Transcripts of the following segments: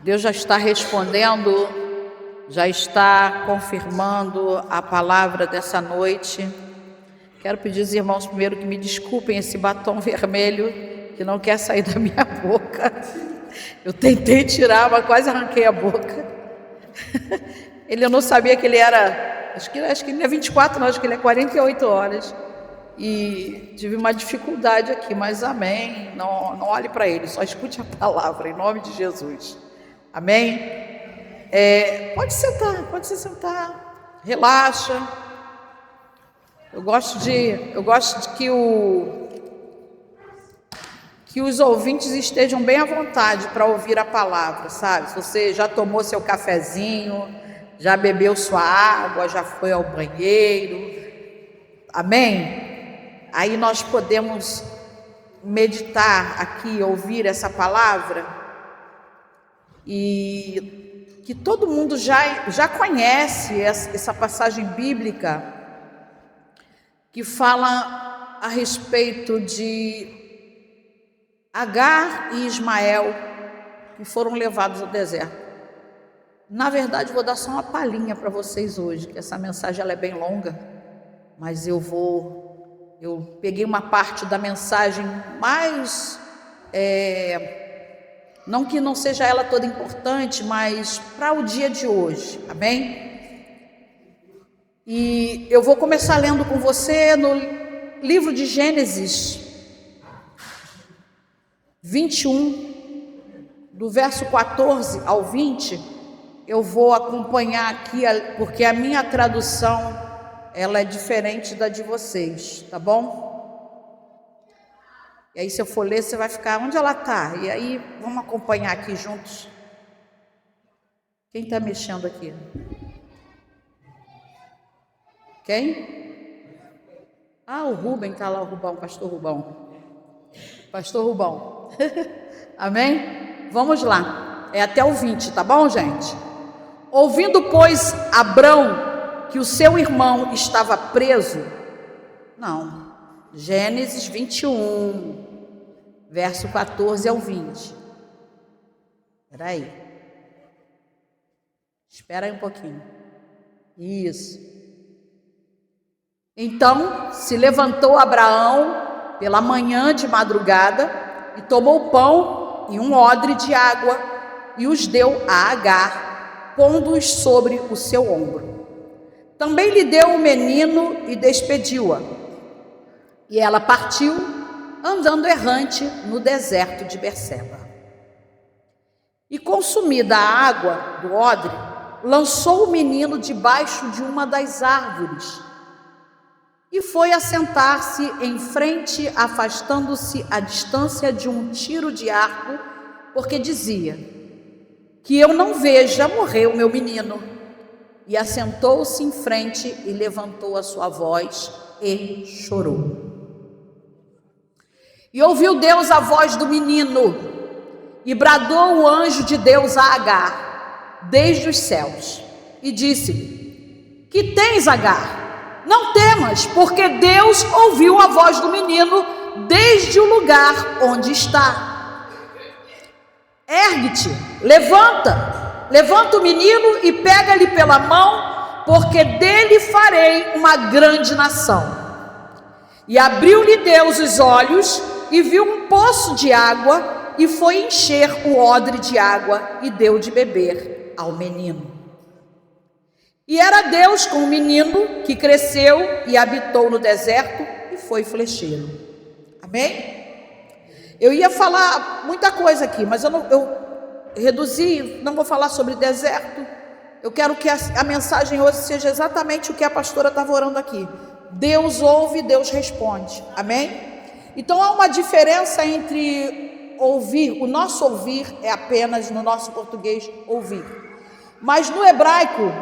Deus já está respondendo, já está confirmando a palavra dessa noite. Quero pedir aos irmãos primeiro que me desculpem esse batom vermelho que não quer sair da minha boca. Eu tentei tirar, mas quase arranquei a boca. Eu não sabia que ele era, acho que ele não é 24, não, acho que ele é 48 horas. E tive uma dificuldade aqui, mas amém. Não olhe para ele, só escute a palavra, em nome de Jesus. Amém? Pode se sentar, relaxa. Eu gosto de que os ouvintes estejam bem à vontade para ouvir a palavra, sabe? Se você já tomou seu cafezinho, já bebeu sua água, já foi ao banheiro, amém? Aí nós podemos meditar aqui, ouvir essa palavra, e que todo mundo já conhece essa passagem bíblica que fala a respeito de Agar e Ismael, que foram levados ao deserto. Na verdade, vou dar só uma palhinha para vocês hoje, que essa mensagem ela é bem longa, mas eu peguei uma parte da mensagem mais, não que não seja ela toda importante, mas para o dia de hoje, amém? E eu vou começar lendo com você no livro de Gênesis 21, do verso 14 ao 20, eu vou acompanhar aqui, porque a minha tradução, ela é diferente da de vocês, tá bom? E aí se eu for ler, você vai ficar, onde ela está? E aí, vamos acompanhar aqui juntos. Quem está mexendo aqui? Quem? O Rubem está lá, o Rubão, pastor Rubão. Pastor Rubão. Amém? Vamos lá. É até o 20, tá bom, gente? Ouvindo, pois, Abrão que o seu irmão estava preso. Não. Gênesis 21, verso 14 ao 20. Espera aí. Espera aí um pouquinho. Isso. Então se levantou Abraão pela manhã de madrugada e tomou pão e um odre de água e os deu a Agar, pondo-os sobre o seu ombro. Também lhe deu o menino e despediu-a. E ela partiu, andando errante no deserto de Berseba. E consumida a água do odre, lançou o menino debaixo de uma das árvores e foi assentar-se em frente, afastando-se à distância de um tiro de arco, porque dizia: que eu não veja morrer o meu menino. E assentou-se em frente e levantou a sua voz e chorou. E ouviu Deus a voz do menino, e bradou o anjo de Deus a Agar desde os céus, e disse: que tens, Agar? Não temas, porque Deus ouviu a voz do menino desde o lugar onde está. Ergue-te, levanta o menino e pega-lhe pela mão, porque dele farei uma grande nação. E abriu-lhe Deus os olhos e viu um poço de água e foi encher o odre de água e deu de beber ao menino. E era Deus com o menino, que cresceu e habitou no deserto e foi flecheiro. Amém? Eu ia falar muita coisa aqui, mas eu reduzi, não vou falar sobre deserto. Eu quero que a mensagem hoje seja exatamente o que a pastora estava orando aqui. Deus ouve, Deus responde. Amém? Então há uma diferença entre ouvir, o nosso ouvir é apenas, no nosso português, ouvir. Mas no hebraico,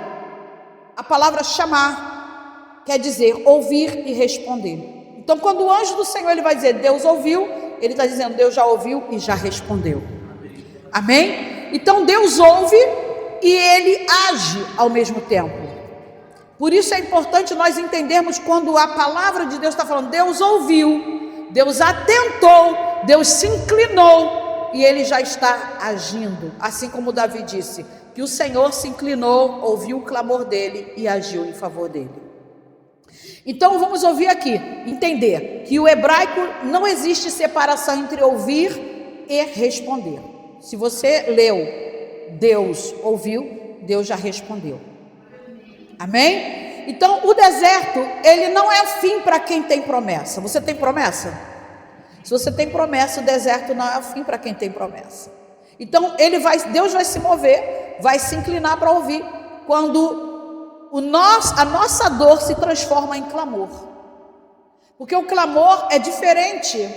a palavra chamar quer dizer ouvir e responder. Então, quando o anjo do Senhor ele vai dizer Deus ouviu, ele está dizendo Deus já ouviu e já respondeu. Amém? Então, Deus ouve e ele age ao mesmo tempo. Por isso é importante nós entendermos quando a palavra de Deus está falando Deus ouviu, Deus atentou, Deus se inclinou e ele já está agindo, assim como Davi disse, que o Senhor se inclinou, ouviu o clamor dele e agiu em favor dele. Então vamos ouvir aqui, entender que o hebraico não existe separação entre ouvir e responder. Se você leu, Deus ouviu, Deus já respondeu. Amém? Então o deserto, ele não é fim para quem tem promessa. Você tem promessa? Se você tem promessa, o deserto não é fim para quem tem promessa. Então Deus vai se mover, vai se inclinar para ouvir quando a nossa dor se transforma em clamor. Porque o clamor é diferente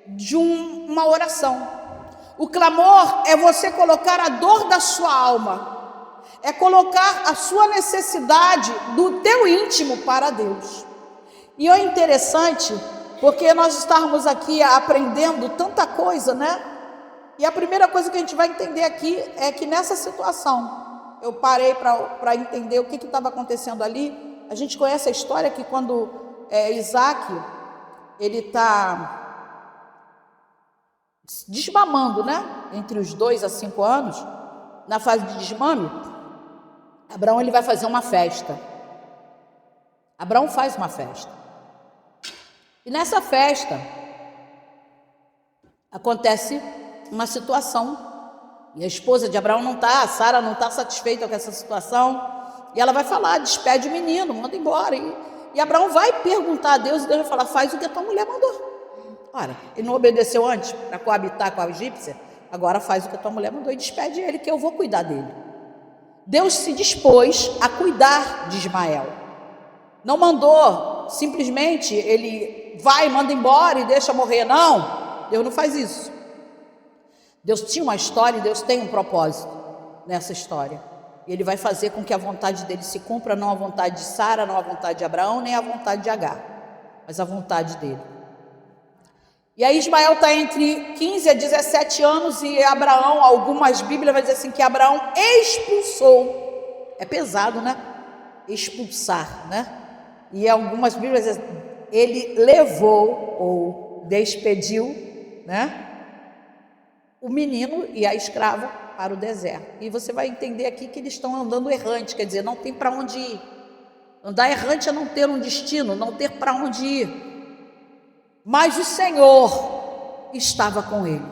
de uma oração. O clamor é você colocar a dor da sua alma, é colocar a sua necessidade do teu íntimo para Deus. E é interessante, porque nós estamos aqui aprendendo tanta coisa, né? E a primeira coisa que a gente vai entender aqui é que nessa situação, eu parei para entender o que estava acontecendo ali. A gente conhece a história que quando Isaac, ele está desmamando, né? Entre os 2 a 5 anos, na fase de desmame, Abraão ele vai fazer uma festa. Abraão faz uma festa. E nessa festa, acontece uma situação. E a esposa de Abraão não está, Sara não está satisfeita com essa situação. E ela vai falar, despede o menino, manda embora. E Abraão vai perguntar a Deus, e Deus vai falar, faz o que a tua mulher mandou. Ora, ele não obedeceu antes para coabitar com a egípcia? Agora faz o que a tua mulher mandou e despede ele, que eu vou cuidar dele. Deus se dispôs a cuidar de Ismael. Não mandou simplesmente, ele vai, manda embora e deixa morrer. Não, Deus não faz isso. Deus tinha uma história e Deus tem um propósito nessa história. E Ele vai fazer com que a vontade dele se cumpra, não a vontade de Sara, não a vontade de Abraão, nem a vontade de Agar, mas a vontade dele. E aí Ismael está entre 15 a 17 anos e Abraão, algumas Bíblias vai dizer assim que Abraão expulsou. É pesado, né? Expulsar, né? E algumas Bíblias dizem, ele levou ou despediu, né? O menino e a escrava para o deserto. E você vai entender aqui que eles estão andando errante, quer dizer, não tem para onde ir. Andar errante é não ter um destino, não ter para onde ir. Mas o Senhor estava com ele.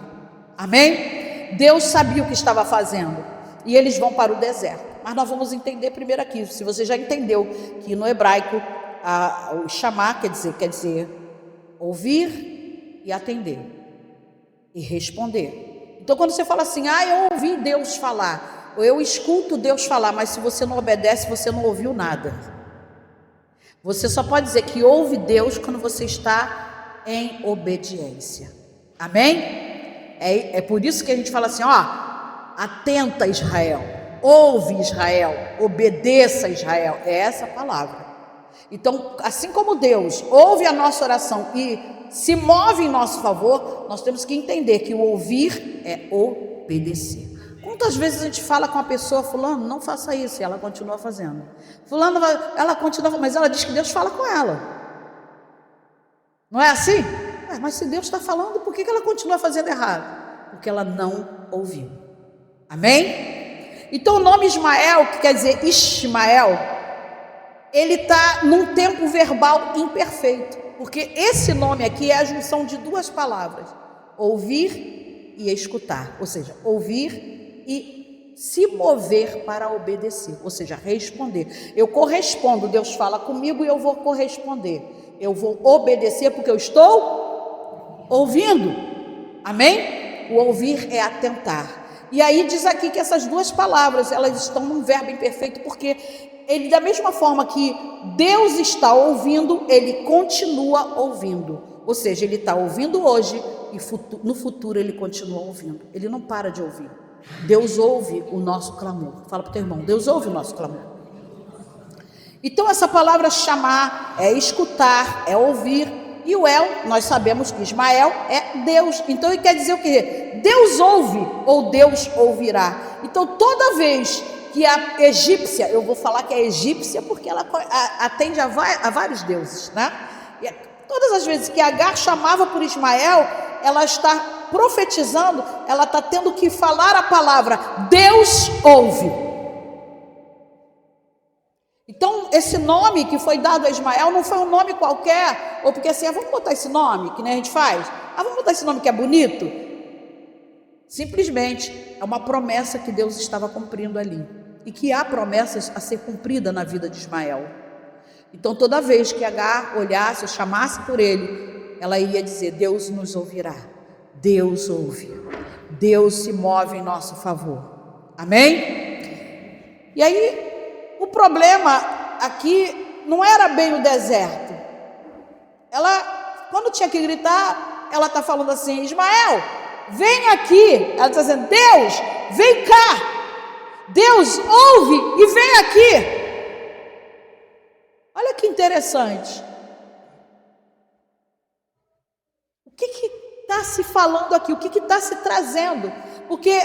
Amém? Deus sabia o que estava fazendo. E eles vão para o deserto. Mas nós vamos entender primeiro aqui. Se você já entendeu que no hebraico o chamar quer dizer ouvir e atender e responder. Então quando você fala assim, eu ouvi Deus falar, ou eu escuto Deus falar, mas se você não obedece, você não ouviu nada. Você só pode dizer que ouve Deus quando você está em obediência. Amém? É por isso que a gente fala assim, atenta Israel, ouve Israel, obedeça Israel. É essa a palavra. Então, assim como Deus ouve a nossa oração e se move em nosso favor, nós temos que entender que o ouvir é obedecer. Quantas vezes a gente fala com a pessoa, fulano, não faça isso, e ela continua fazendo. Fulano, ela continua, mas ela diz que Deus fala com ela. Não é assim? Mas se Deus está falando, por que ela continua fazendo errado? Porque ela não ouviu. Amém? Então o nome Ismael, que quer dizer Ismael, ele está num tempo verbal imperfeito. Porque esse nome aqui é a junção de duas palavras, ouvir e escutar, ou seja, ouvir e se mover para obedecer, ou seja, responder. Eu correspondo, Deus fala comigo e eu vou corresponder, eu vou obedecer porque eu estou ouvindo, amém? O ouvir é atentar. E aí diz aqui que essas duas palavras, elas estão num verbo imperfeito porque ele, da mesma forma que Deus está ouvindo, ele continua ouvindo. Ou seja, ele está ouvindo hoje e no futuro ele continua ouvindo. Ele não para de ouvir. Deus ouve o nosso clamor. Fala para o teu irmão, Deus ouve o nosso clamor. Então essa palavra chamar é escutar, é ouvir. E o El, nós sabemos que Ismael é Deus. Então ele quer dizer o quê? Deus ouve ou Deus ouvirá. Então toda vez que a egípcia, eu vou falar que é egípcia porque ela atende a vários deuses, né? E todas as vezes que Agar chamava por Ismael, ela está profetizando, ela está tendo que falar a palavra, Deus ouve. Então, esse nome que foi dado a Ismael não foi um nome qualquer, ou porque assim, vamos botar esse nome, que nem a gente faz, vamos botar esse nome que é bonito. Simplesmente, é uma promessa que Deus estava cumprindo ali, e que há promessas a ser cumprida na vida de Ismael. Então, toda vez que Agar olhasse, ou chamasse por ele, ela ia dizer, Deus nos ouvirá, Deus ouve, Deus se move em nosso favor, amém? E aí, o problema aqui não era bem o deserto. Ela, quando tinha que gritar, ela está falando assim, Ismael, vem aqui. Ela está dizendo, Deus, vem cá. Deus, ouve e vem aqui. Olha que interessante. O que está se falando aqui? O que está se trazendo? Porque,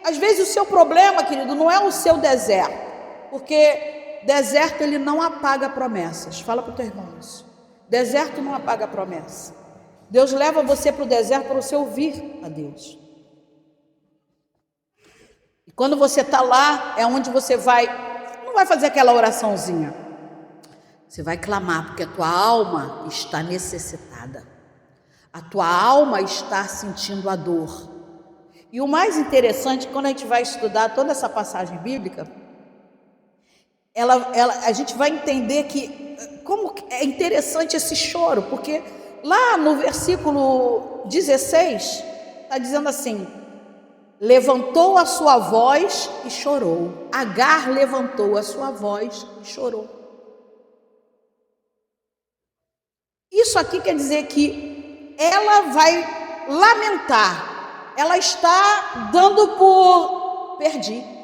às vezes, o seu problema, querido, não é o seu deserto. Porque deserto ele não apaga promessas. Fala para o teu irmão isso. Deserto não apaga promessa. Deus leva você para o deserto para você ouvir a Deus. E quando você está lá, é onde você não vai fazer aquela oraçãozinha. Você vai clamar, porque a tua alma está necessitada. A tua alma está sentindo a dor. E o mais interessante, quando a gente vai estudar toda essa passagem bíblica, a gente vai entender que como é interessante esse choro, porque lá no versículo 16 está dizendo assim, levantou a sua voz e chorou. Agar levantou a sua voz e chorou. Isso aqui quer dizer que ela vai lamentar, ela está dando por perdi.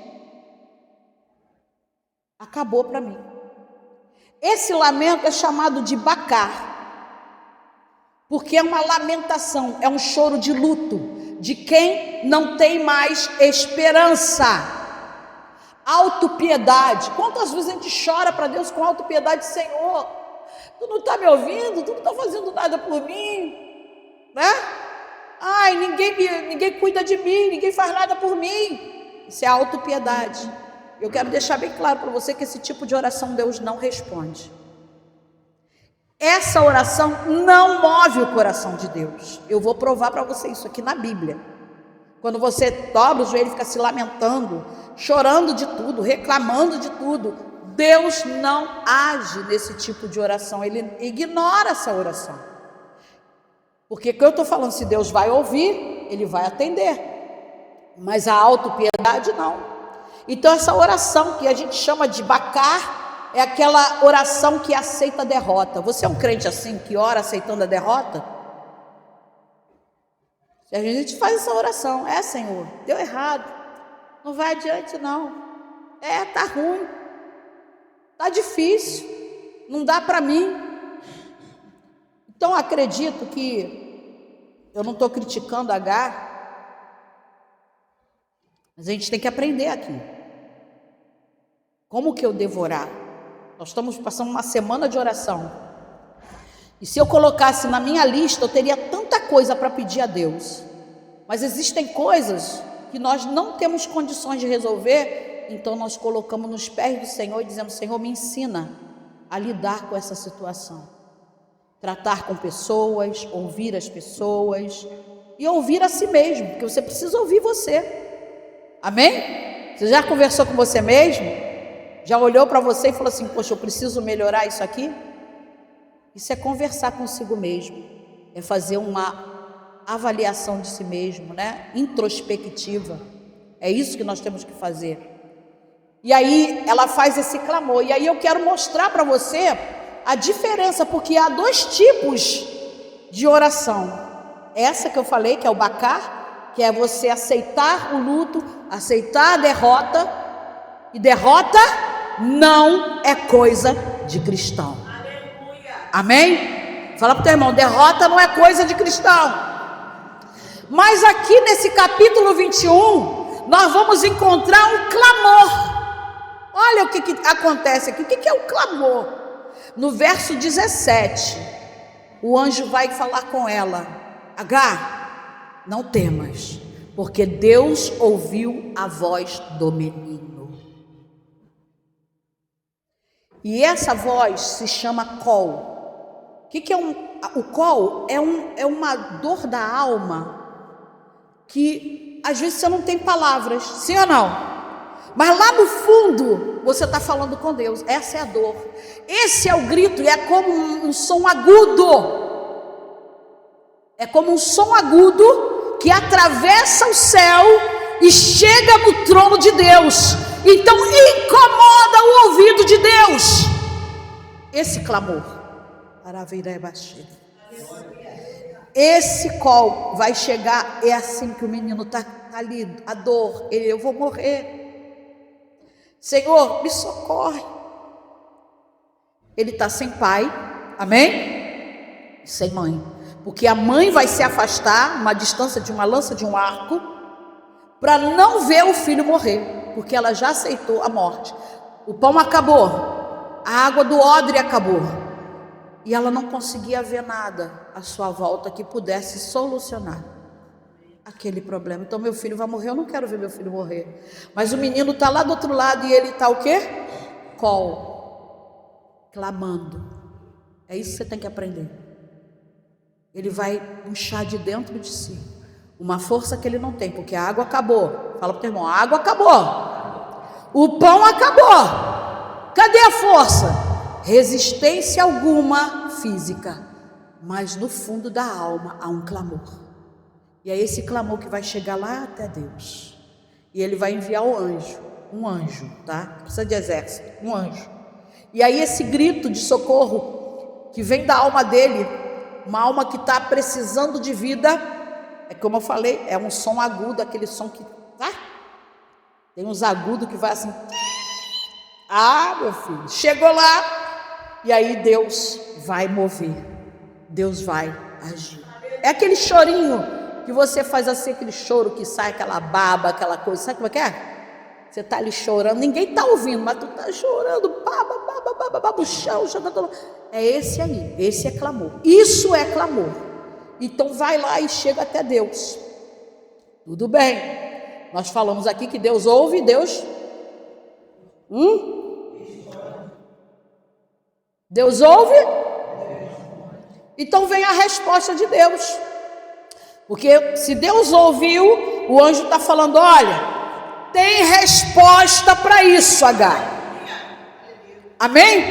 Acabou para mim. Esse lamento é chamado de bacar, porque é uma lamentação, é um choro de luto, de quem não tem mais esperança. Autopiedade. Quantas vezes a gente chora para Deus com autopiedade? Senhor, tu não está me ouvindo, tu não está fazendo nada por mim, né? Ai, ninguém cuida de mim, ninguém faz nada por mim. Isso é autopiedade. Eu quero deixar bem claro para você que esse tipo de oração Deus não responde. Essa oração não move o coração de Deus. Eu vou provar para você isso aqui na Bíblia. Quando você dobra o joelho e fica se lamentando, chorando de tudo, reclamando de tudo, Deus não age nesse tipo de oração. Ele ignora essa oração. Porque que eu estou falando, se Deus vai ouvir, Ele vai atender. Mas a autopiedade não. Então essa oração que a gente chama de bacar é aquela oração que aceita a derrota. Você é um crente assim que ora aceitando a derrota? A gente faz essa oração, Senhor, deu errado, não vai adiante não, tá ruim, tá difícil, não dá para mim. Então acredito que eu não estou criticando Agar, mas a gente tem que aprender aqui. Como que eu devorar? Nós estamos passando uma semana de oração. E se eu colocasse na minha lista, eu teria tanta coisa para pedir a Deus. Mas existem coisas que nós não temos condições de resolver, então nós colocamos nos pés do Senhor e dizemos, Senhor, me ensina a lidar com essa situação. Tratar com pessoas, ouvir as pessoas e ouvir a si mesmo, porque você precisa ouvir você. Amém? Você já conversou com você mesmo? Já olhou para você e falou assim, poxa, eu preciso melhorar isso aqui? Isso é conversar consigo mesmo, é fazer uma avaliação de si mesmo, né? Introspectiva. É isso que nós temos que fazer. E aí ela faz esse clamor. E aí eu quero mostrar para você a diferença, porque há dois tipos de oração. Essa que eu falei, que é o bacar, que é você aceitar o luto, aceitar a derrota. E derrota não é coisa de cristão. Aleluia. Amém? Fala para o teu irmão, derrota não é coisa de cristão. Mas aqui nesse capítulo 21, nós vamos encontrar um clamor. Olha o que acontece aqui. O que é o clamor? No verso 17, o anjo vai falar com ela. Agar, não temas, porque Deus ouviu a voz do menino. E essa voz se chama col. O que é o col? É uma dor da alma que às vezes você não tem palavras, sim ou não? Mas lá no fundo você está falando com Deus. Essa é a dor, esse é o grito, e é como um som agudo. É como um som agudo que atravessa o céu e chega no trono de Deus. Então incomoda o ouvido de Deus esse clamor. Esse colo vai chegar. É assim que o menino está ali, a dor. Eu vou morrer, Senhor, me socorre. Ele está sem pai, amém? Sem mãe, porque a mãe vai se afastar uma distância de uma lança de um arco para não ver o filho morrer, porque ela já aceitou a morte. O pão acabou, a água do odre acabou, e ela não conseguia ver nada à sua volta que pudesse solucionar aquele problema. Então meu filho vai morrer, eu não quero ver meu filho morrer. Mas o menino está lá do outro lado e ele está o quê? Clamando. É isso que você tem que aprender. Ele vai puxar de dentro de si uma força que ele não tem, porque a água acabou. Fala para o teu irmão, a água acabou, o pão acabou. Cadê a força? Resistência alguma física, mas no fundo da alma há um clamor. E é esse clamor que vai chegar lá até Deus. E ele vai enviar um anjo, tá? Não precisa de exército, um anjo. E aí esse grito de socorro que vem da alma dele, uma alma que está precisando de vida, é como eu falei, é um som agudo, aquele som que, tá? Tem uns agudos que vai assim. Ah, meu filho, chegou lá, e aí Deus vai mover, Deus vai agir. É aquele chorinho que você faz assim, aquele choro que sai aquela baba, aquela coisa, sabe como é que é? Você está ali chorando, ninguém está ouvindo, mas tu está chorando, baba, o chão, é esse aí, esse é clamor, isso é clamor. Então vai lá e chega até Deus. Tudo bem, nós falamos aqui que Deus ouve, Deus Deus ouve, então vem a resposta de Deus. Porque se Deus ouviu, o anjo está falando, olha, tem resposta para isso, Agar. Amém?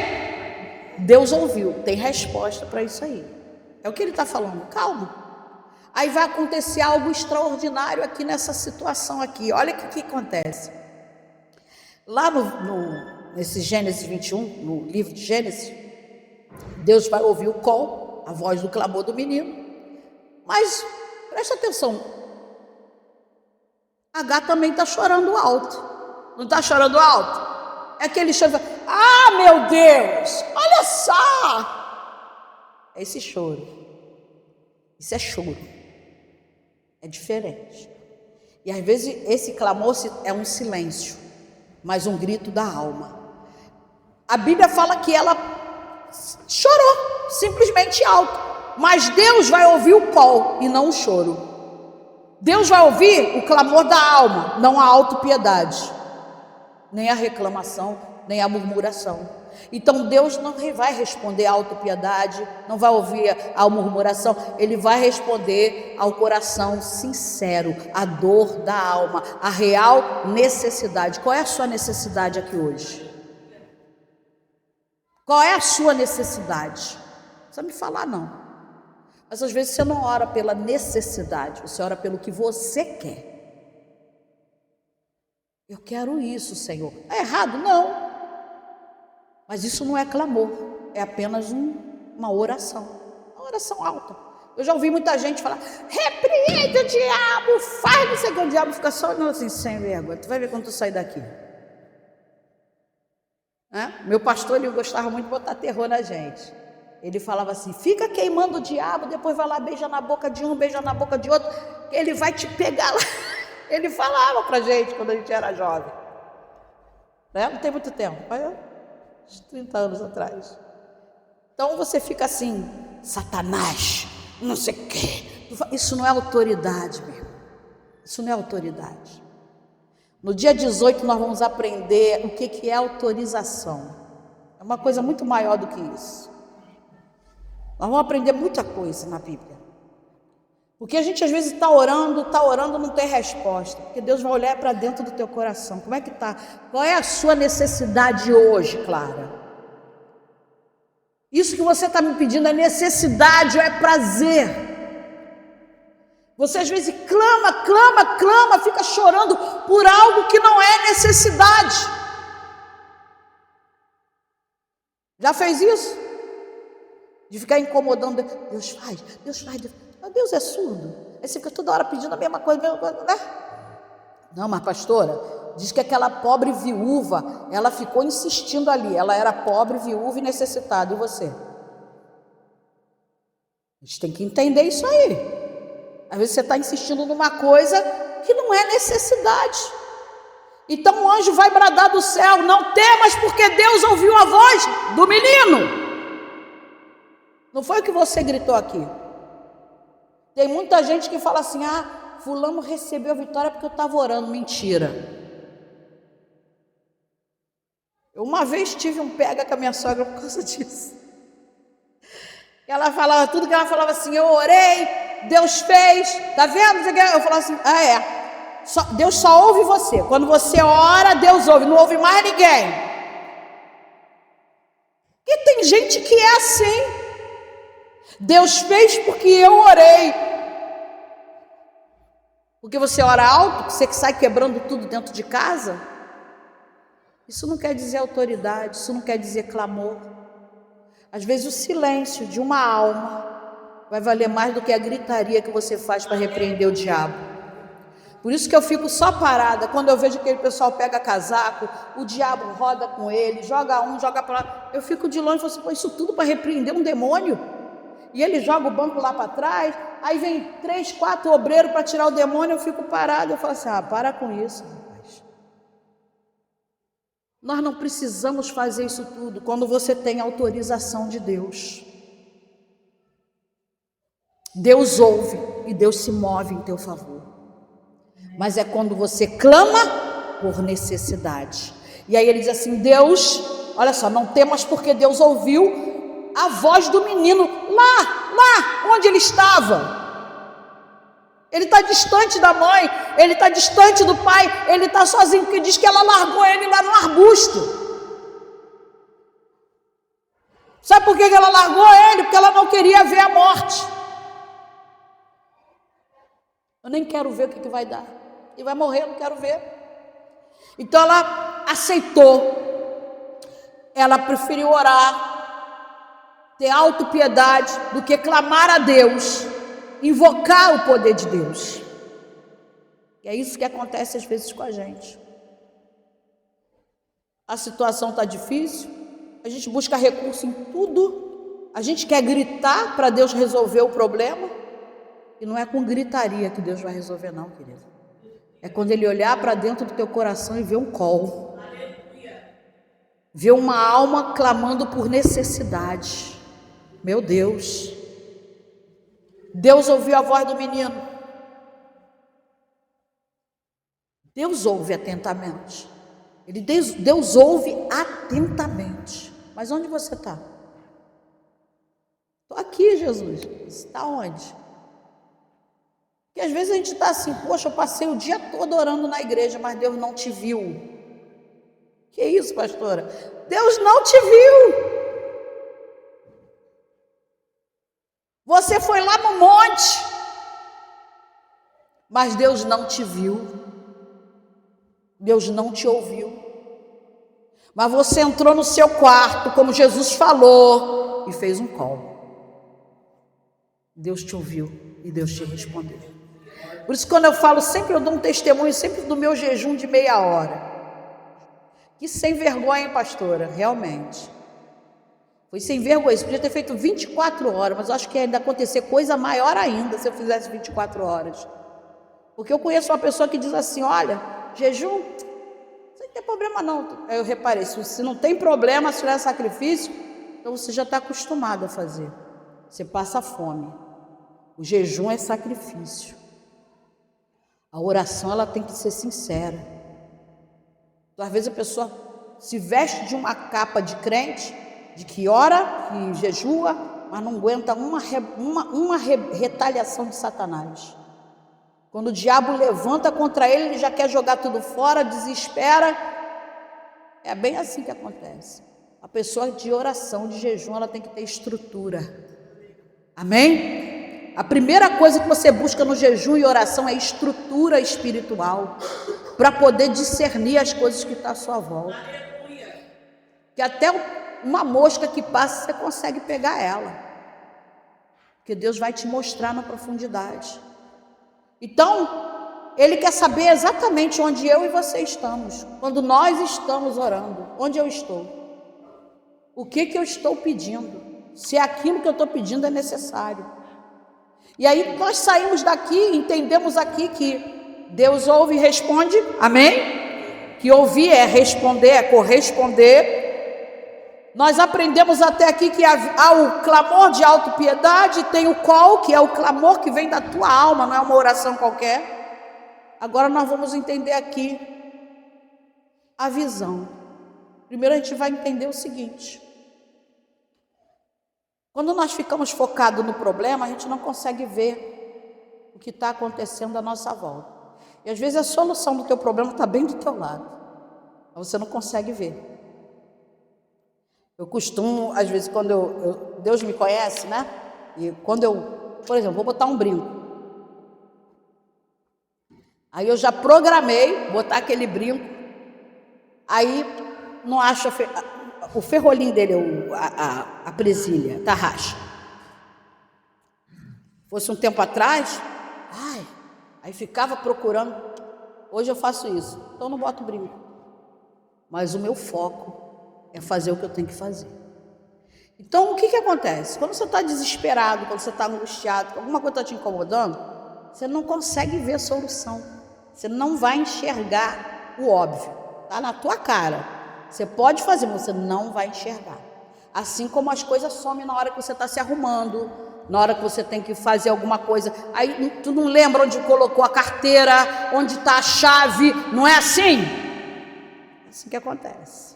Deus ouviu, tem resposta para isso aí. É o que ele está falando, calma. Aí vai acontecer algo extraordinário aqui nessa situação aqui. Olha o que acontece. Lá nesse Gênesis 21, no livro de Gênesis, Deus vai ouvir o colo, a voz do clamor do menino. Mas presta atenção, Agar também está chorando alto. Não está chorando alto? É aquele choro, ah, meu Deus, olha só. É esse choro. Isso é choro. É diferente. E às vezes esse clamor é um silêncio, mas um grito da alma. A Bíblia fala que ela chorou, simplesmente alto. Mas Deus vai ouvir o colo e não o choro. Deus vai ouvir o clamor da alma, não a autopiedade, nem a reclamação, nem a murmuração. Então Deus não vai responder à autopiedade, não vai ouvir a murmuração, Ele vai responder ao coração sincero, à dor da alma, a real necessidade. Qual é a sua necessidade aqui hoje? Qual é a sua necessidade? Não precisa me falar não. Mas às vezes você não ora pela necessidade, você ora pelo que você quer. Eu quero isso, Senhor. É errado? Não. Mas isso não é clamor, é apenas uma oração. Uma oração alta. Eu já ouvi muita gente falar, repreende o diabo, faz não sei o que, o diabo fica só olhando assim, sem vergonha. Tu vai ver quando tu sair daqui. Meu pastor, ele gostava muito de botar terror na gente. Ele falava assim, fica queimando o diabo, depois vai lá, beija na boca de um, beija na boca de outro, ele vai te pegar lá. Ele falava pra gente quando a gente era jovem. Não tem muito tempo, mas uns 30 anos atrás. Então você fica assim, Satanás, não sei o quê, Isso não é autoridade, meu irmão. Isso não é autoridade. No dia 18 nós vamos aprender o que é autorização. É uma coisa muito maior do que isso. Nós vamos aprender muita coisa na Bíblia. Porque a gente às vezes está orando, não tem resposta. Porque Deus vai olhar para dentro do teu coração. Como é que está? Qual é a sua necessidade hoje, Clara? Isso que você está me pedindo é necessidade ou é prazer? Você às vezes clama, fica chorando por algo que não é necessidade. Já fez isso? De ficar incomodando, Deus faz. Mas Deus é surdo. Aí você fica toda hora pedindo a mesma coisa, né? Não, mas pastora, diz que aquela pobre viúva, ela ficou insistindo ali. Ela era pobre, viúva e necessitada. E você? A gente tem que entender isso aí. Às vezes você está insistindo numa coisa que não é necessidade. Então o anjo vai bradar do céu: não temas, porque Deus ouviu a voz do menino. Não foi o que você gritou aqui. Tem muita gente que fala assim: fulano recebeu a vitória porque eu estava orando. Mentira. Eu uma vez tive um pega com a minha sogra por causa disso. Ela falava, tudo que ela falava assim: eu orei, Deus fez, tá vendo? Eu falava assim: Deus só ouve você. Quando você ora, Deus ouve, não ouve mais ninguém. E tem gente que é assim. Deus fez porque eu orei. Porque você ora alto, que você sai quebrando tudo dentro de casa. Isso não quer dizer autoridade, isso não quer dizer clamor. Às vezes o silêncio de uma alma vai valer mais do que a gritaria que você faz para repreender o diabo. Por isso que eu fico só parada quando eu vejo aquele pessoal pega casaco, o diabo roda com ele, joga para lá. Eu fico de longe e falo assim: pô, isso tudo para repreender um demônio? E ele joga o banco lá para trás, aí vem 3, 4 obreiros para tirar o demônio. Eu fico parada, eu falo assim: para com isso, rapaz. Nós não precisamos fazer isso tudo quando você tem autorização de Deus. Deus ouve e Deus se move em teu favor. Mas é quando você clama por necessidade. E aí ele diz assim: Deus, olha só, não temas, porque Deus ouviu a voz do menino lá onde ele estava. Ele está distante da mãe, ele está distante do pai, ele está sozinho, porque diz que ela largou ele lá no arbusto. Sabe por que ela largou ele? Porque ela não queria ver a morte. Eu nem quero ver o que vai dar. Ele vai morrer, eu não quero ver. Então ela aceitou. Ela preferiu orar, ter autopiedade, do que clamar a Deus, invocar o poder de Deus. E é isso que acontece às vezes com a gente. A situação está difícil, a gente busca recurso em tudo, a gente quer gritar para Deus resolver o problema, e não é com gritaria que Deus vai resolver, não, querido. É quando Ele olhar para dentro do teu coração e ver um colo, ver uma alma clamando por necessidade. Meu Deus, Deus ouviu a voz do menino. Deus ouve atentamente. Deus ouve atentamente. Mas onde você está? Estou aqui, Jesus. Você está onde? Porque às vezes a gente está assim: poxa, eu passei o dia todo orando na igreja, mas Deus não te viu. Que isso, pastora? Deus não te viu. Você foi lá no monte, mas Deus não te viu. Deus não te ouviu. Mas você entrou no seu quarto, como Jesus falou, e fez um call. Deus te ouviu e Deus te respondeu. Por isso, quando eu falo, sempre eu dou um testemunho, sempre do meu jejum de meia hora. Que sem vergonha, hein, pastora? Realmente. Foi sem vergonha. Isso podia ter feito 24 horas, mas eu acho que ainda acontecer coisa maior ainda se eu fizesse 24 horas. Porque eu conheço uma pessoa que diz assim: olha, jejum, não tem problema não. Aí eu reparei, se não tem problema, se tiver sacrifício, então você já está acostumado a fazer. Você passa fome. O jejum é sacrifício. A oração, ela tem que ser sincera. Então, às vezes a pessoa se veste de uma capa de crente, de que ora, que jejua, mas não aguenta uma retaliação de Satanás. Quando o diabo levanta contra ele, ele já quer jogar tudo fora, desespera. É bem assim que acontece. A pessoa de oração, de jejum, ela tem que ter estrutura. Amém? A primeira coisa que você busca no jejum e oração é estrutura espiritual, para poder discernir as coisas que estão à sua volta. Que até uma mosca que passa, você consegue pegar ela, porque Deus vai te mostrar na profundidade. Então, Ele quer saber exatamente onde eu e você estamos, quando nós estamos orando, onde eu estou, o que eu estou pedindo, se aquilo que eu estou pedindo é necessário. E aí nós saímos daqui, entendemos aqui que Deus ouve e responde, amém? Que ouvir é responder, é corresponder. Nós aprendemos até aqui que há o clamor de autopiedade, tem o qual, que é o clamor que vem da tua alma, não é uma oração qualquer. Agora nós vamos entender aqui a visão. Primeiro a gente vai entender o seguinte: quando nós ficamos focados no problema, a gente não consegue ver o que está acontecendo à nossa volta. E às vezes a solução do teu problema está bem do teu lado, mas você não consegue ver. Eu costumo, às vezes, quando Deus me conhece, né? E quando por exemplo, vou botar um brinco. Aí eu já programei botar aquele brinco. Aí não acho o ferrolinho dele, a presilha, tarraxa. Fosse um tempo atrás, aí ficava procurando. Hoje eu faço isso, então eu não boto brinco. Mas o meu foco é fazer o que eu tenho que fazer. Então, o que acontece? Quando você está desesperado, quando você está angustiado, alguma coisa está te incomodando, você não consegue ver a solução. Você não vai enxergar o óbvio. Está na tua cara. Você pode fazer, mas você não vai enxergar. Assim como as coisas somem na hora que você está se arrumando, na hora que você tem que fazer alguma coisa. Aí tu não lembra onde colocou a carteira, onde está a chave. Não é assim? É assim que acontece.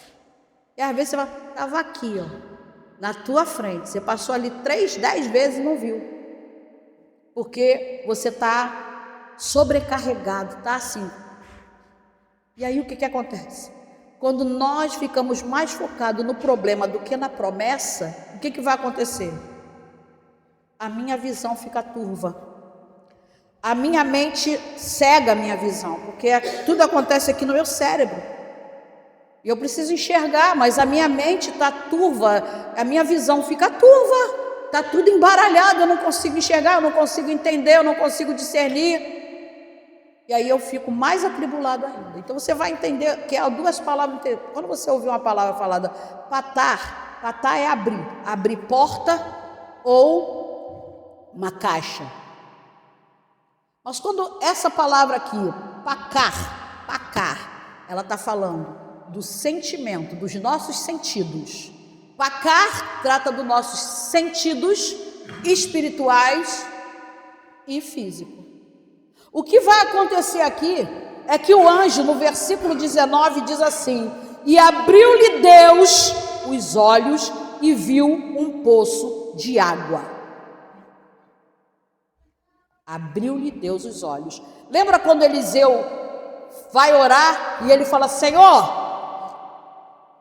E às vezes você estava aqui, na tua frente. Você passou ali 10 vezes e não viu. Porque você está sobrecarregado, está assim. E aí o que acontece? Quando nós ficamos mais focados no problema do que na promessa, o que vai acontecer? A minha visão fica turva. A minha mente cega a minha visão, porque tudo acontece aqui no meu cérebro. E eu preciso enxergar, mas a minha mente está turva, a minha visão fica turva, está tudo embaralhado, eu não consigo enxergar, eu não consigo entender, eu não consigo discernir. E aí eu fico mais atribulado ainda. Então você vai entender que há duas palavras. Quando você ouvir uma palavra falada patar é abrir porta ou uma caixa. Mas quando essa palavra aqui, pacar, ela está falando do sentimento, dos nossos sentidos. Pacar trata dos nossos sentidos espirituais e físicos. O que vai acontecer aqui é que o anjo, no versículo 19, diz assim: e abriu-lhe Deus os olhos e viu um poço de água. Abriu-lhe Deus os olhos. Lembra quando Eliseu vai orar e ele fala: Senhor,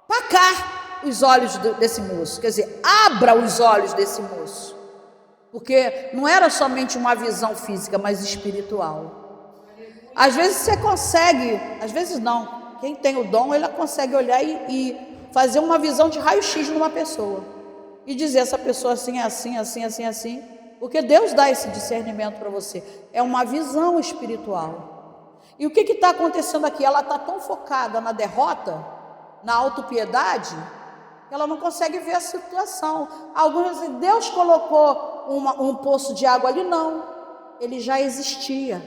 pacar os olhos desse moço, quer dizer, abra os olhos desse moço, porque não era somente uma visão física, mas espiritual. Às vezes você consegue, às vezes não, quem tem o dom, ele consegue olhar e fazer uma visão de raio-x numa pessoa, e dizer, essa pessoa assim, assim, porque Deus dá esse discernimento para você, é uma visão espiritual. E o que está acontecendo aqui? Ela está tão focada na derrota, na autopiedade, que ela não consegue ver a situação. Alguns dizem, Deus colocou um poço de água ali. Não, ele já existia.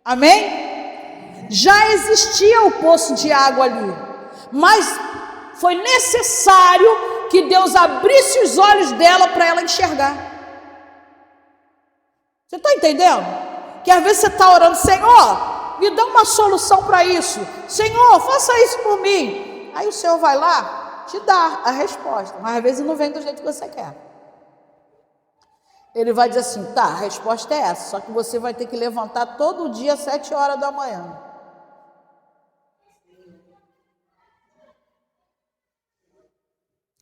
Amém? Já existia o poço de água ali, mas foi necessário que Deus abrisse os olhos dela para ela enxergar. Você está entendendo? Que às vezes você está orando, Senhor, me dá uma solução para isso. Senhor, faça isso por mim. Aí o Senhor vai lá, te dá a resposta, mas às vezes não vem do jeito que você quer. Ele vai dizer assim, tá, a resposta é essa, só que você vai ter que levantar todo dia às 7 horas da manhã.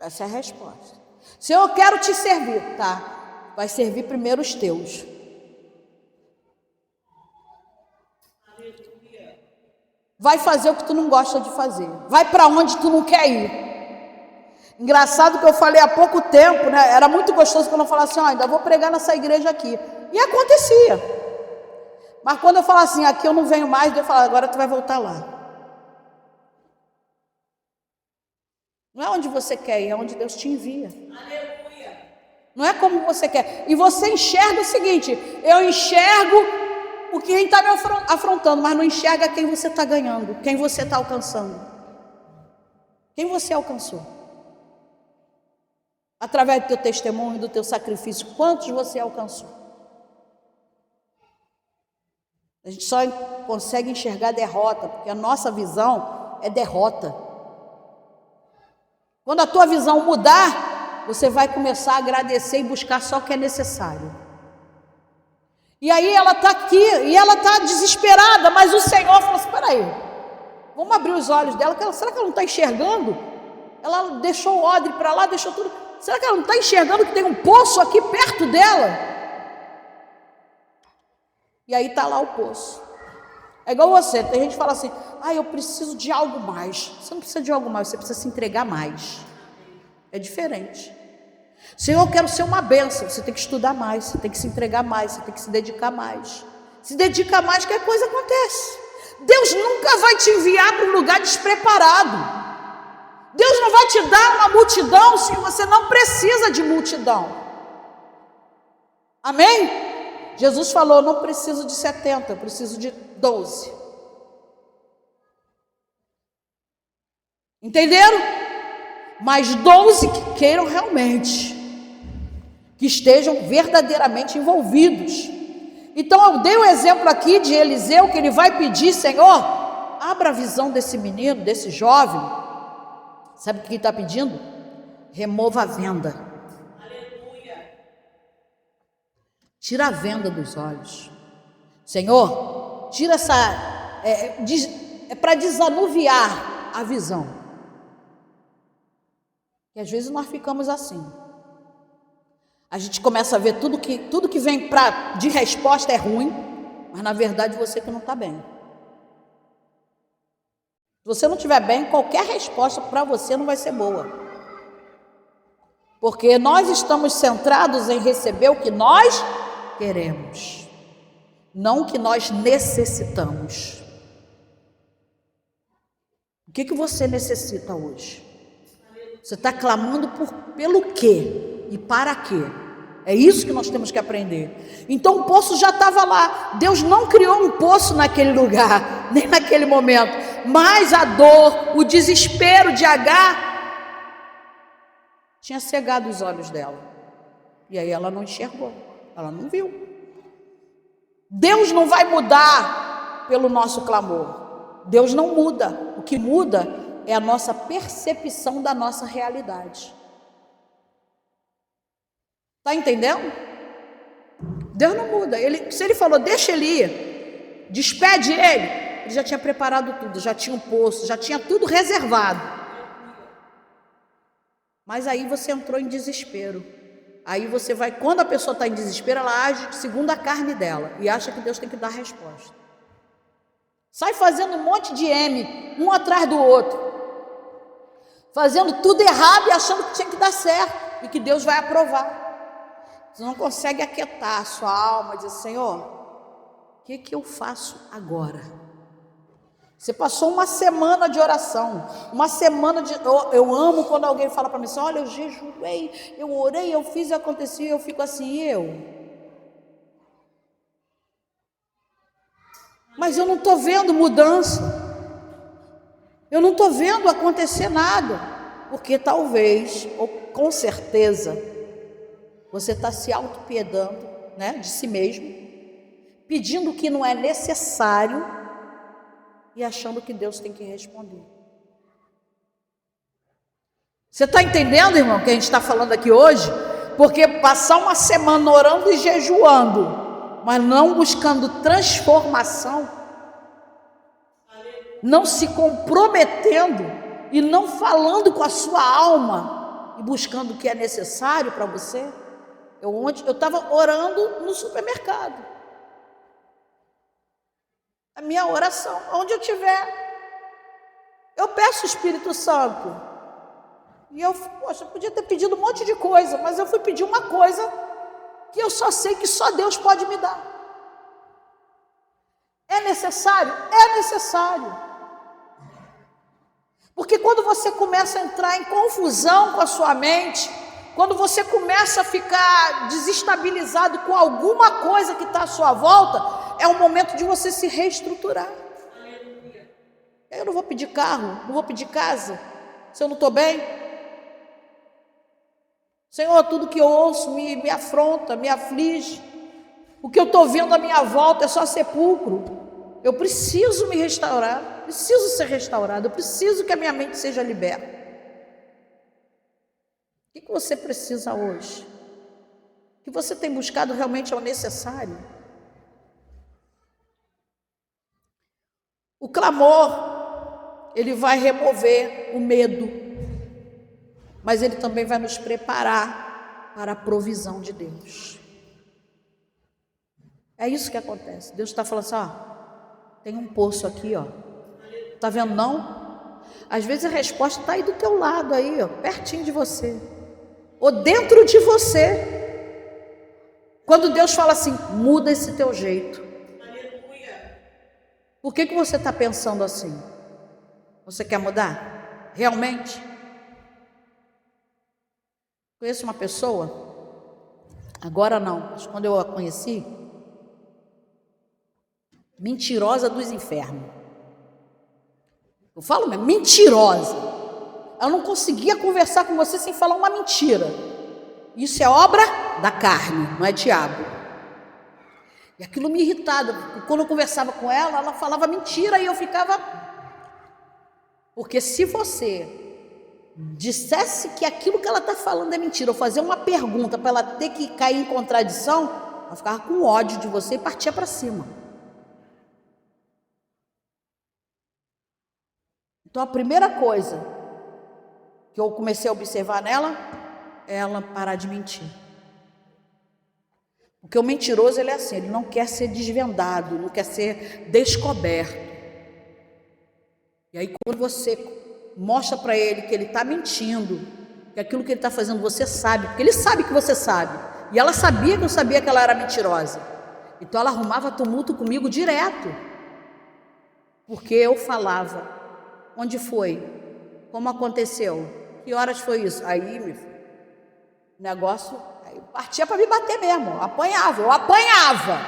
Essa é a resposta. Senhor, eu quero te servir, tá? Vai servir primeiro os teus. Vai fazer o que tu não gosta de fazer. Vai para onde tu não quer ir. Engraçado que eu falei há pouco tempo, né? Era muito gostoso quando eu falava assim, ainda vou pregar nessa igreja aqui. E acontecia. Mas quando eu falava assim, aqui eu não venho mais, Deus falava, agora tu vai voltar lá. Não é onde você quer ir, é onde Deus te envia. Aleluia. Não é como você quer. E você enxerga o seguinte, eu enxergo o que está me afrontando, mas não enxerga quem você está ganhando, quem você está alcançando. Quem você alcançou? Através do teu testemunho, do teu sacrifício, quantos você alcançou? A gente só consegue enxergar derrota, porque a nossa visão é derrota. Quando a tua visão mudar, você vai começar a agradecer e buscar só o que é necessário. E aí ela está aqui, e ela está desesperada, mas o Senhor falou assim, espera aí, vamos abrir os olhos dela, será que ela não está enxergando? Ela deixou o odre para lá, deixou tudo, será que ela não está enxergando que tem um poço aqui perto dela? E aí está lá o poço. É igual você, tem gente que fala assim, eu preciso de algo mais. Você não precisa de algo mais, você precisa se entregar mais. É diferente. Senhor, eu quero ser uma bênção. Você tem que estudar mais, você tem que se entregar mais, você tem que se dedicar mais. Se dedica mais, que a coisa acontece. Deus nunca vai te enviar para um lugar despreparado. Deus não vai te dar uma multidão se você não precisa de multidão. Amém? Jesus falou, não preciso de 70, eu preciso de 12. Entenderam? Mas 12 que queiram realmente, que estejam verdadeiramente envolvidos. Então eu dei um exemplo aqui de Eliseu, que ele vai pedir, Senhor, abra a visão desse menino, desse jovem. Sabe o que ele está pedindo? Remova a venda. Tira a venda dos olhos. Senhor, tira essa... É para desanuviar a visão. E às vezes nós ficamos assim. A gente começa a ver tudo que vem de resposta é ruim, mas na verdade você que não está bem. Se você não estiver bem, qualquer resposta para você não vai ser boa. Porque nós estamos centrados em receber o que nós queremos, não o que nós necessitamos. O que você necessita hoje? Você está clamando pelo quê e para quê? É isso que nós temos que aprender. Então o poço já estava lá. Deus não criou um poço naquele lugar, nem naquele momento. Mas a dor, o desespero de Agar tinha cegado os olhos dela. E aí ela não enxergou. Ela não viu. Deus não vai mudar pelo nosso clamor. Deus não muda. O que muda é a nossa percepção da nossa realidade. Está entendendo? Deus não muda. Se ele falou, deixa ele ir, despede ele já tinha preparado tudo, já tinha um poço, já tinha tudo reservado. Mas aí você entrou em desespero. Aí você vai, quando a pessoa está em desespero, ela age segundo a carne dela e acha que Deus tem que dar a resposta. Sai fazendo um monte de M, um atrás do outro, fazendo tudo errado e achando que tinha que dar certo e que Deus vai aprovar. Você não consegue aquietar a sua alma e dizer, Senhor, o que eu faço agora? Você passou uma semana de oração, uma semana de... Eu amo quando alguém fala para mim assim, olha, eu jejuei, eu orei, eu fiz e aconteceu, e eu fico assim, e eu? Mas eu não estou vendo mudança, eu não estou vendo acontecer nada, porque talvez, ou com certeza, você está se autopiedando né, de si mesmo, pedindo o que não é necessário e achando que Deus tem que responder. Você está entendendo, irmão, o que a gente está falando aqui hoje? Porque passar uma semana orando e jejuando, mas não buscando transformação, não se comprometendo e não falando com a sua alma e buscando o que é necessário para você. Eu estava orando no supermercado. A minha oração, onde eu estiver, eu peço o Espírito Santo. E eu podia ter pedido um monte de coisa, mas eu fui pedir uma coisa que eu só sei que só Deus pode me dar. É necessário? É necessário. Porque quando você começa a entrar em confusão com a sua mente, quando você começa a ficar desestabilizado com alguma coisa que está à sua volta, é o momento de você se reestruturar. Eu não vou pedir carro, não vou pedir casa, se eu não estou bem. Senhor, tudo que eu ouço me afronta, me aflige. O que eu estou vendo à minha volta é só sepulcro. Eu preciso me restaurar, preciso ser restaurado, eu preciso que a minha mente seja liberta. O que você precisa hoje? O que você tem buscado realmente é o necessário? O clamor, ele vai remover o medo, mas ele também vai nos preparar para a provisão de Deus. É isso que acontece. Deus está falando assim, ó, tem um poço aqui, ó. Tá vendo não? Às vezes a resposta está aí do teu lado, aí, ó, pertinho de você, ou dentro de você. Quando Deus fala assim, muda esse teu jeito. Por que você está pensando assim? Você quer mudar? Realmente? Conheço uma pessoa, agora não, mas quando eu a conheci, mentirosa dos infernos. Eu falo mesmo, mentirosa. Ela não conseguia conversar com você sem falar uma mentira. Isso é obra da carne, não é diabo. E aquilo me irritava, porque quando eu conversava com ela, ela falava mentira e eu ficava... Porque se você dissesse que aquilo que ela está falando é mentira, ou fazer uma pergunta para ela ter que cair em contradição, ela ficava com ódio de você e partia para cima. Então a primeira coisa que eu comecei a observar nela é ela parar de mentir. Porque o mentiroso, ele é assim, ele não quer ser desvendado, não quer ser descoberto. E aí quando você mostra para ele que ele está mentindo, que aquilo que ele está fazendo você sabe, porque ele sabe que você sabe, e ela sabia que eu sabia que ela era mentirosa, então ela arrumava tumulto comigo direto, porque eu falava, onde foi, como aconteceu, que horas foi isso, aí meu filho, o negócio, aí partia para me bater mesmo, eu apanhava,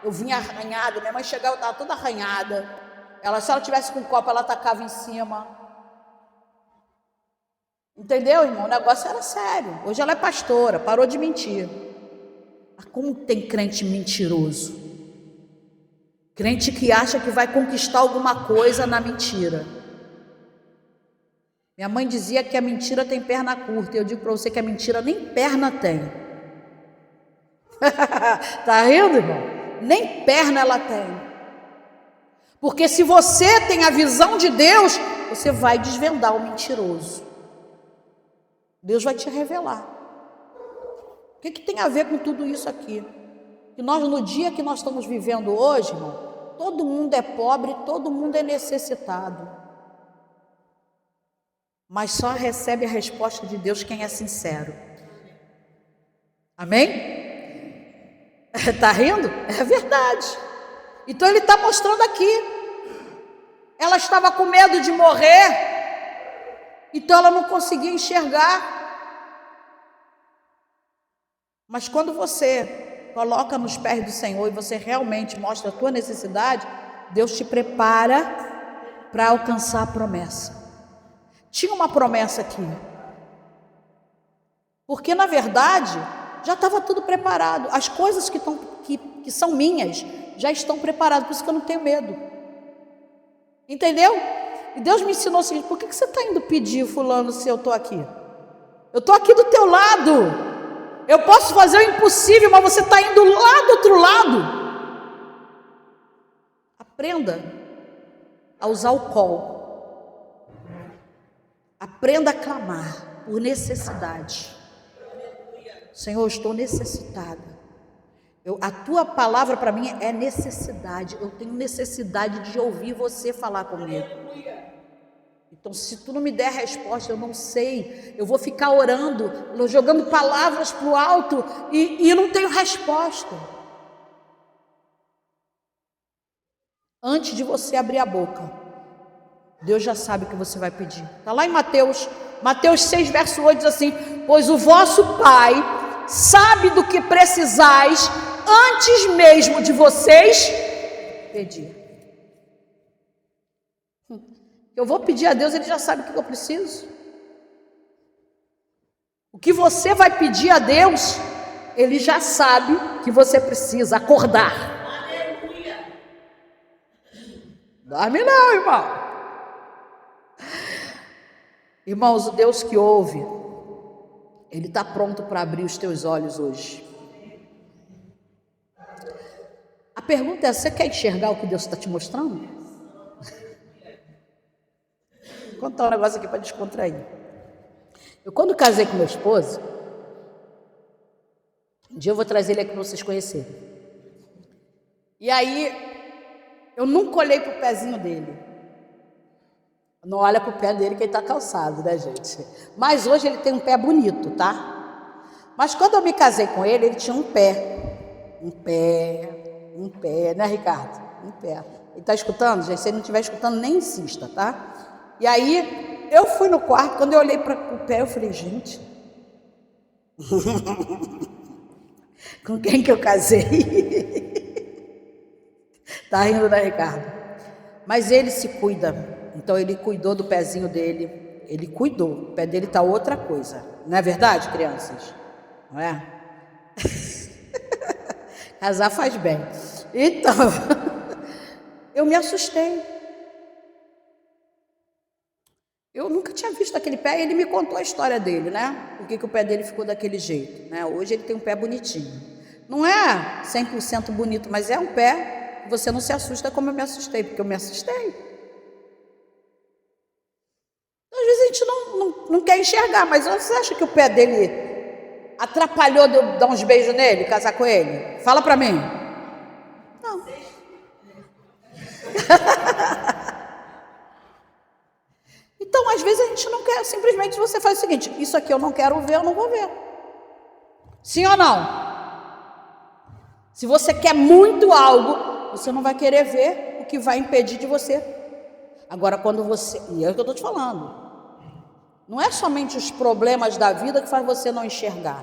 eu vinha arranhada, minha mãe chegava, eu estava toda arranhada, se ela tivesse com um copo, ela tacava em cima. Entendeu, irmão? O negócio era sério. Hoje ela é pastora, parou de mentir. Mas como tem crente mentiroso? Crente que acha que vai conquistar alguma coisa na mentira. Minha mãe dizia que a mentira tem perna curta. E eu digo para você que a mentira nem perna tem. Tá rindo, irmão? Nem perna ela tem. Porque se você tem a visão de Deus, você vai desvendar o mentiroso. Deus vai te revelar. O que tem a ver com tudo isso aqui? Que nós, no dia que nós estamos vivendo hoje, irmão, todo mundo é pobre, todo mundo é necessitado. Mas só recebe a resposta de Deus quem é sincero. Amém? Tá rindo? É verdade. Então ele está mostrando aqui. Ela estava com medo de morrer. Então ela não conseguia enxergar. Mas quando você coloca nos pés do Senhor e você realmente mostra a tua necessidade, Deus te prepara para alcançar a promessa. Tinha uma promessa aqui. Porque na verdade, já estava tudo preparado. As coisas que são minhas já estão preparadas, por isso que eu não tenho medo. Entendeu? E Deus me ensinou o seguinte: por que você está indo pedir fulano se eu estou aqui? Eu estou aqui do teu lado. Eu posso fazer o impossível, mas você está indo lá do outro lado. Aprenda a usar o call. Aprenda a clamar por necessidade. Senhor, eu estou necessitada. A tua palavra para mim é necessidade. Eu tenho necessidade de ouvir você falar comigo. Então, se tu não me der resposta, eu não sei. Eu vou ficar orando, jogando palavras para o alto e não tenho resposta. Antes de você abrir a boca, Deus já sabe o que você vai pedir. Está lá em Mateus 6, verso 8, diz assim: pois o vosso Pai sabe do que precisais antes mesmo de vocês pedir. Eu vou pedir a Deus, Ele já sabe o que eu preciso. O que você vai pedir a Deus, Ele já sabe que você precisa acordar. Dorme não, irmão. Irmãos, o Deus que ouve, Ele está pronto para abrir os teus olhos hoje. A pergunta é: você quer enxergar o que Deus está te mostrando? Vou contar um negócio aqui para descontrair. Eu, quando casei com meu esposo, um dia eu vou trazer ele aqui para vocês conhecerem. E aí, eu nunca olhei para o pezinho dele. Não olha para o pé dele que ele está calçado, né, gente? Mas hoje ele tem um pé bonito, tá? Mas quando eu me casei com ele, ele tinha um pé, né, Ricardo? Um pé. Ele está escutando, gente? Se ele não estiver escutando, nem insista, tá? E aí, eu fui no quarto, quando eu olhei para o pé, eu falei: gente, com quem que eu casei? Tá rindo, né, Ricardo? Mas ele se cuida. Então ele cuidou do pezinho dele. Ele cuidou. O pé dele tá outra coisa. Não é verdade, crianças? Não é? Casar faz bem. Então, eu me assustei. Eu nunca tinha visto aquele pé. Ele me contou a história dele, né? Por que o pé dele ficou daquele jeito, né? Hoje ele tem um pé bonitinho. Não é 100% bonito, mas é um pé. Você não se assusta como eu me assustei, porque eu me assustei. Às vezes a gente não quer enxergar, mas você acha que o pé dele atrapalhou de eu dar uns beijos nele, casar com ele? Fala pra mim. Não. Então, às vezes a gente não quer, simplesmente você faz o seguinte: isso aqui eu não quero ver, eu não vou ver. Sim ou não? Se você quer muito algo, você não vai querer ver o que vai impedir de você. Agora, quando você... E é o que eu estou te falando. Não é somente os problemas da vida que faz você não enxergar.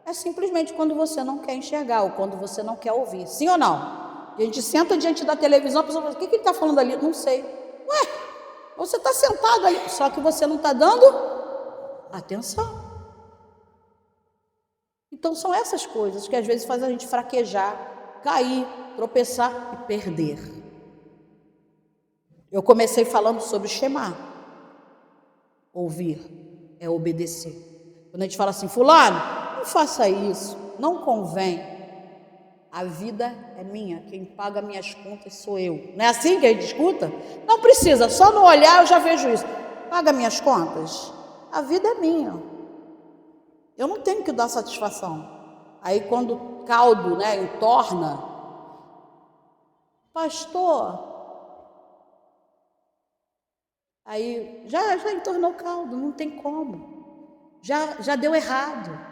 É simplesmente quando você não quer enxergar ou quando você não quer ouvir. Sim ou não? A gente senta diante da televisão, a pessoa fala: o que ele está falando ali? Não sei. Ué, você está sentado ali, só que você não está dando atenção. Então são essas coisas que às vezes fazem a gente fraquejar, cair, tropeçar e perder. Eu comecei falando sobre Shema. Ouvir é obedecer. Quando a gente fala assim: fulano, não faça isso, não convém. A vida é minha, quem paga minhas contas sou eu. Não é assim que a gente escuta? Não precisa, só no olhar eu já vejo isso. Paga minhas contas, a vida é minha. Eu não tenho que dar satisfação. Aí quando o caldo, né, entorna, pastor, aí já entornou o caldo, não tem como. Já deu errado.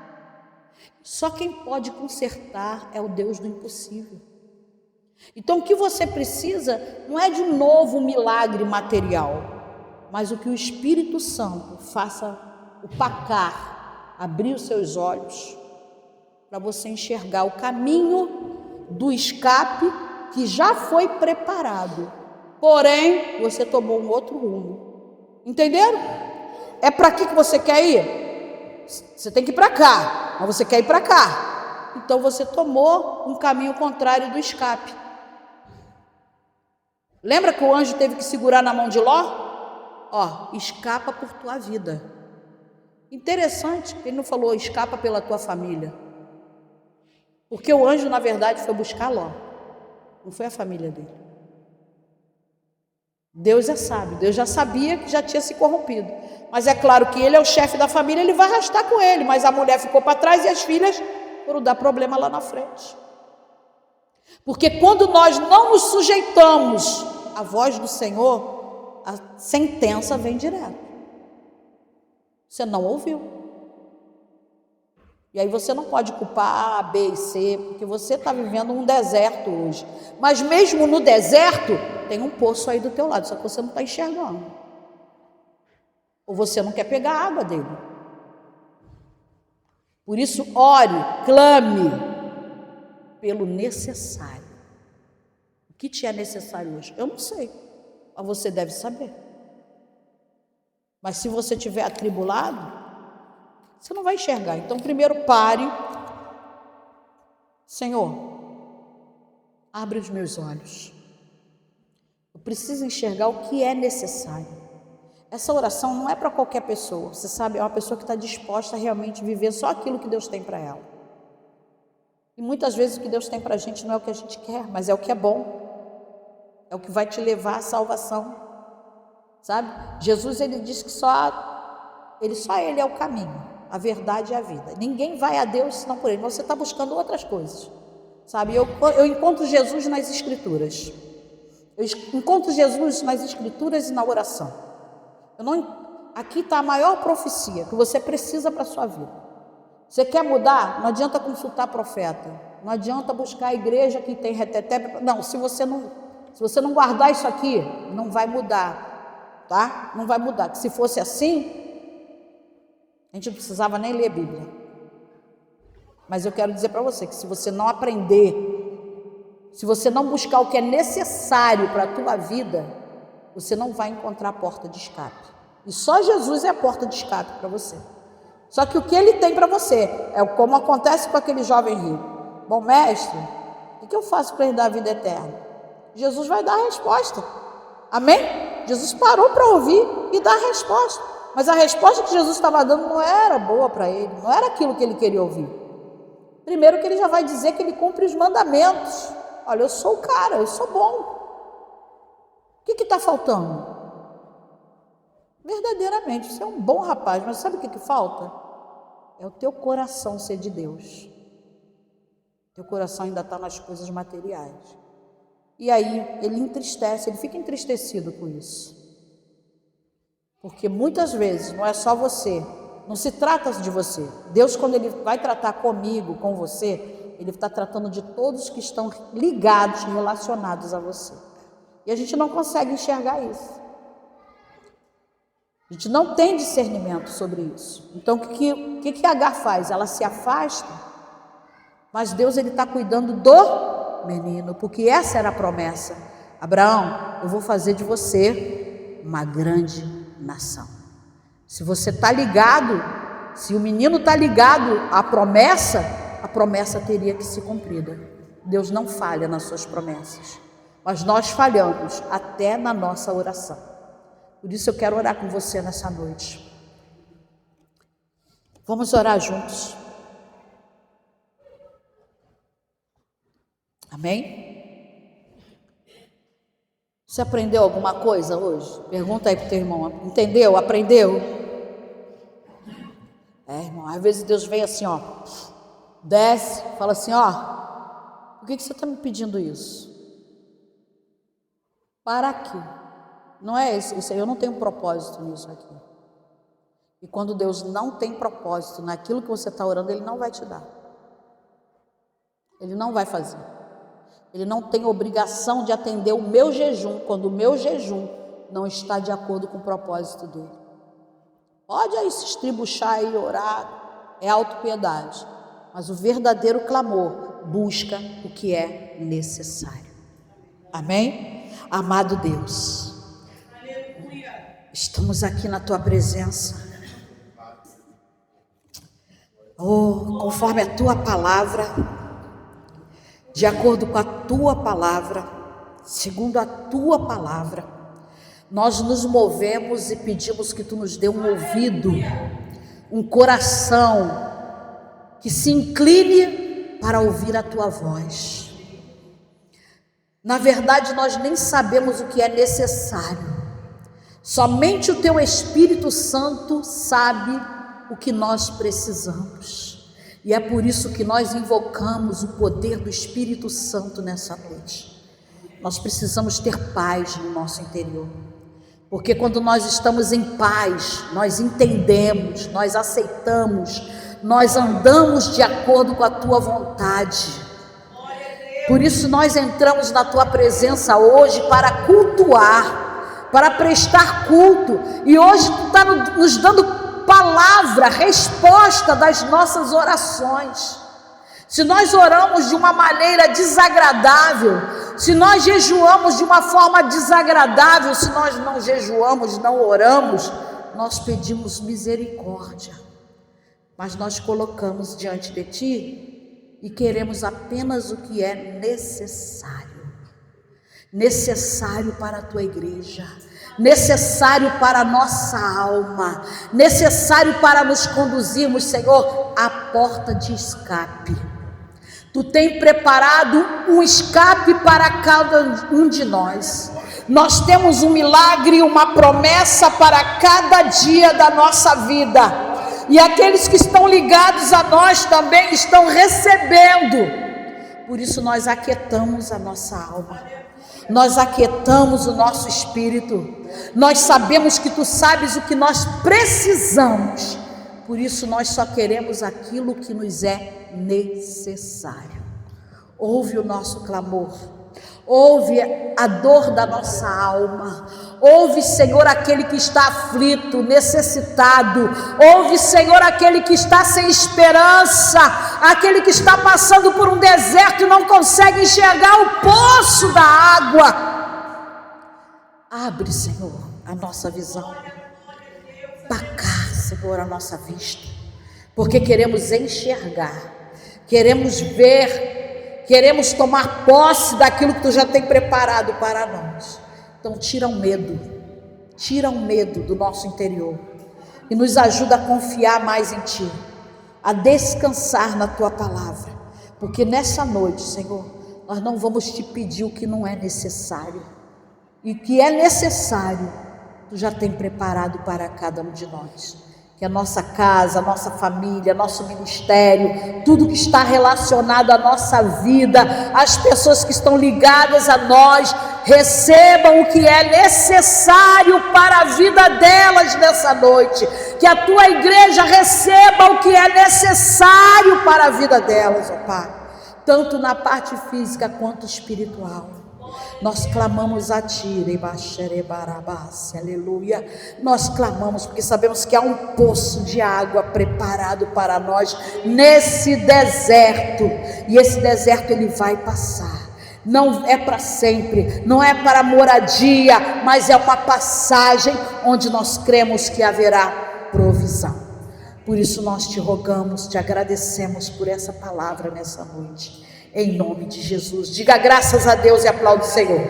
Só quem pode consertar é o Deus do impossível. Então o que você precisa não é de um novo milagre material, mas o que o Espírito Santo faça o pacar, abrir os seus olhos, para você enxergar o caminho do escape que já foi preparado, porém você tomou um outro rumo. Entenderam? É para aqui que você quer ir? Você tem que ir para cá, mas você quer ir para cá. Então você tomou um caminho contrário do escape. Lembra que o anjo teve que segurar na mão de Ló? Ó, escapa por tua vida. Interessante que ele não falou escapa pela tua família. Porque o anjo, na verdade, foi buscar Ló. Não foi a família dele. Deus é sábio. Deus já sabia que já tinha se corrompido. Mas é claro que ele é o chefe da família, ele vai arrastar com ele. Mas a mulher ficou para trás e as filhas foram dar problema lá na frente. Porque quando nós não nos sujeitamos à voz do Senhor, a sentença vem direto. Você não ouviu. E aí você não pode culpar A, B e C, porque você está vivendo um deserto hoje. Mas mesmo no deserto, tem um poço aí do teu lado, só que você não está enxergando. Ou você não quer pegar a água dele. Por isso, ore, clame pelo necessário. O que te é necessário hoje? Eu não sei, mas você deve saber. Mas se você estiver atribulado, você não vai enxergar. Então, primeiro pare. Senhor, abre os meus olhos. Eu preciso enxergar o que é necessário. Essa oração não é para qualquer pessoa. Você sabe, é uma pessoa que está disposta a realmente viver só aquilo que Deus tem para ela. E muitas vezes o que Deus tem para a gente não é o que a gente quer, mas é o que é bom. É o que vai te levar à salvação. Sabe? Jesus, ele disse que só ele é o caminho, a verdade e a vida. Ninguém vai a Deus senão por ele. Você está buscando outras coisas. Sabe? Eu encontro Jesus nas Escrituras. Eu encontro Jesus nas Escrituras e na oração. Aqui está a maior profecia que você precisa para a sua vida. Você quer mudar? Não adianta consultar profeta. Não adianta buscar a igreja que tem reteté. Não, se você não guardar isso aqui, não vai mudar. Tá? Não vai mudar. Se fosse assim, a gente não precisava nem ler a Bíblia. Mas eu quero dizer para você que se você não aprender, se você não buscar o que é necessário para a tua vida, você não vai encontrar a porta de escape. E só Jesus é a porta de escape para você. Só que o que ele tem para você é como acontece com aquele jovem rico. Bom, mestre, o que eu faço para herdar a vida eterna? Jesus vai dar a resposta. Amém? Jesus parou para ouvir e dar a resposta. Mas a resposta que Jesus estava dando não era boa para ele, não era aquilo que ele queria ouvir. Primeiro que ele já vai dizer que ele cumpre os mandamentos. Olha, eu sou o cara, eu sou bom. O que está faltando? Verdadeiramente, você é um bom rapaz, mas sabe o que falta? É o teu coração ser de Deus. Teu coração ainda está nas coisas materiais. E aí ele entristece, ele fica entristecido com isso. Porque muitas vezes não é só você, não se trata de você. Deus, quando ele vai tratar comigo, com você, ele está tratando de todos que estão ligados, relacionados a você. E a gente não consegue enxergar isso. A gente não tem discernimento sobre isso. Então, o que Agar faz? Ela se afasta, mas Deus está cuidando do menino, porque essa era a promessa. Abraão, eu vou fazer de você uma grande nação. Se você está ligado, se o menino está ligado à promessa, a promessa teria que ser cumprida. Deus não falha nas suas promessas. Mas nós falhamos até na nossa oração. Por isso eu quero orar com você nessa noite. Vamos orar juntos. Amém? Você aprendeu alguma coisa hoje? Pergunta aí para o teu irmão. Entendeu? Aprendeu? Irmão, às vezes Deus vem assim, ó. Desce, fala assim, ó. Por que você está me pedindo isso? Para quê? Não é isso aí, eu não tenho propósito nisso aqui. E quando Deus não tem propósito naquilo que você está orando, Ele não vai te dar. Ele não vai fazer. Ele não tem obrigação de atender o meu jejum, quando o meu jejum não está de acordo com o propósito dele. Pode aí se estribuchar e orar, é autopiedade. Mas o verdadeiro clamor busca o que é necessário. Amém? Amado Deus, estamos aqui na Tua presença. Oh, conforme a tua palavra, de acordo com a tua palavra, segundo a tua palavra, nós nos movemos e pedimos que tu nos dê um ouvido, um coração que se incline para ouvir a tua voz. Na verdade, nós nem sabemos o que é necessário. Somente o teu Espírito Santo sabe o que nós precisamos. E é por isso que nós invocamos o poder do Espírito Santo nessa noite. Nós precisamos ter paz no nosso interior. Porque quando nós estamos em paz, nós entendemos, nós aceitamos, nós andamos de acordo com a tua vontade. Por isso nós entramos na tua presença hoje para cultuar, para prestar culto. E hoje tu está nos dando palavra, resposta das nossas orações. Se nós oramos de uma maneira desagradável, se nós jejuamos de uma forma desagradável, se nós não jejuamos, não oramos, nós pedimos misericórdia. Mas nós colocamos diante de ti e queremos apenas o que é necessário para a tua igreja, necessário para a nossa alma, necessário para nos conduzirmos, Senhor, à porta de escape. Tu tem preparado um escape para cada um de nós. Nós temos um milagre, uma promessa para cada dia da nossa vida. E aqueles que estão ligados a nós também estão recebendo. Por isso nós aquietamos a nossa alma. Nós aquietamos o nosso espírito. Nós sabemos que tu sabes o que nós precisamos. Por isso nós só queremos aquilo que nos é necessário. Ouve o nosso clamor, ouve a dor da nossa alma, ouve, Senhor, aquele que está aflito, necessitado, ouve, Senhor, aquele que está sem esperança, aquele que está passando por um deserto e não consegue enxergar o poço da água. Abre, Senhor, a nossa visão, Senhor, a nossa vista, porque queremos enxergar, queremos ver, queremos tomar posse daquilo que tu já tem preparado para nós. Então tira o medo do nosso interior e nos ajuda a confiar mais em ti, a descansar na tua palavra, porque nessa noite, Senhor, nós não vamos te pedir o que não é necessário, e o que é necessário tu já tem preparado para cada um de nós. Que a nossa casa, a nossa família, nosso ministério, tudo que está relacionado à nossa vida, as pessoas que estão ligadas a nós, recebam o que é necessário para a vida delas nessa noite. Que a tua igreja receba o que é necessário para a vida delas, ó Pai, tanto na parte física quanto espiritual. Nós clamamos a ti, aleluia. Nós clamamos porque sabemos que há um poço de água preparado para nós nesse deserto, e esse deserto ele vai passar. Não é para sempre, não é para moradia, mas é uma passagem onde nós cremos que haverá provisão. Por isso nós te rogamos, te agradecemos por essa palavra nessa noite. Em nome de Jesus, diga graças a Deus e aplaude o Senhor.